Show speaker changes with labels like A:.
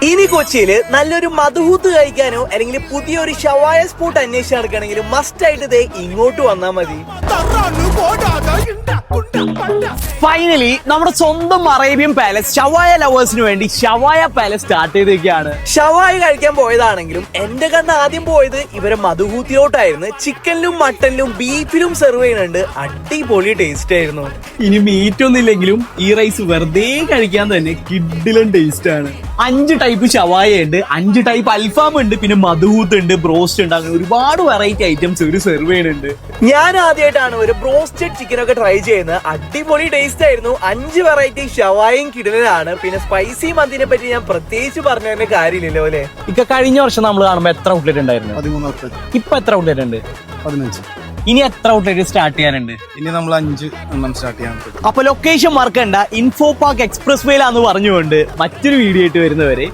A: ഇനി കൊച്ചിയിൽ നല്ലൊരു മധുഹൂത്ത് കഴിക്കാനോ അല്ലെങ്കിൽ പുതിയൊരു ഷവായ സ്പോട്ട് അന്വേഷിച്ച് നടക്കുകയാണെങ്കിൽ മസ്റ്റ് ആയിട്ട് ഇതേ ഇങ്ങോട്ട് വന്നാൽ മതി.
B: ഫൈനലി നമ്മുടെ സ്വന്തം അറേബ്യൻ പാലസ് ഷവായ ലവേഴ്സിന് വേണ്ടി ഷവായ പാലസ് സ്റ്റാർട്ട് ചെയ്തേക്കാണ്.
A: ഷവായ കഴിക്കാൻ പോയതാണെങ്കിലും എന്റെ കണ്ണ് ആദ്യം പോയത് ഇവരെ മധുഹൂത്തിലോട്ടായിരുന്നു. ചിക്കനിലും മട്ടനിലും ബീഫിലും സെർവ് ചെയ്യുന്നുണ്ട്. അടിപൊളി ടേസ്റ്റ് ആയിരുന്നു.
B: ഇനി മീറ്റ് ഒന്നും ഇല്ലെങ്കിലും ഈ റൈസ് വെറുതെ കഴിക്കാൻ തന്നെ കിഡിലും ടേസ്റ്റ് ആണ്. 5 ടൈപ്പ് ഷവായ ഉണ്ട്, 5 ടൈപ്പ് അൽഫാം ഉണ്ട്, പിന്നെ മധുഹൂത്ത് ഉണ്ട്, ബ്രോസ്റ്റ് ഉണ്ട്, അങ്ങനെ ഒരുപാട് വെറൈറ്റി ഐറ്റംസ് ഒരു സെർവ് ചെയ്യുന്നുണ്ട്.
A: ഞാൻ ആദ്യമായിട്ടാണ് ഒരു ബ്രോസ്റ്റഡ് ചിക്കൻ ഒക്കെ ട്രൈ ചെയ്യുന്നത്. അടിപൊളി ടേസ്റ്റ് ആയിരുന്നു. 5 വെറൈറ്റി ഷവായും കിടലാണ്. പിന്നെ സ്പൈസി മന്തിനെ പറ്റി ഞാൻ പ്രത്യേകിച്ച് പറഞ്ഞതിന്റെ കാര്യമില്ലല്ലോ അല്ലെ.
B: ഇക്ക കഴിഞ്ഞ വർഷം നമ്മൾ കാണുമ്പോൾ എത്ര ഔട്ട്ലെറ്റ് ഉണ്ടായിരുന്നു?
C: 13 ഔട്ട്ലെറ്റ്.
B: ഇപ്പൊ എത്ര ഔട്ട്ലെറ്റ് ഉണ്ട്?
C: 15.
B: ഇനി എത്ര ഔട്ട്ലെറ്റ് സ്റ്റാർട്ട് ചെയ്യാനുണ്ട്?
C: ഇനി നമ്മൾ 5 എണ്ണം സ്റ്റാർട്ട് ചെയ്യാൻ.
B: അപ്പൊ ലൊക്കേഷൻ മറക്കണ്ട, ഇൻഫോ പാർക്ക് എക്സ്പ്രസ് വേയിലാന്ന് പറഞ്ഞുകൊണ്ട് മറ്റൊരു വീഡിയോ ആയിട്ട് വരുന്നവരെ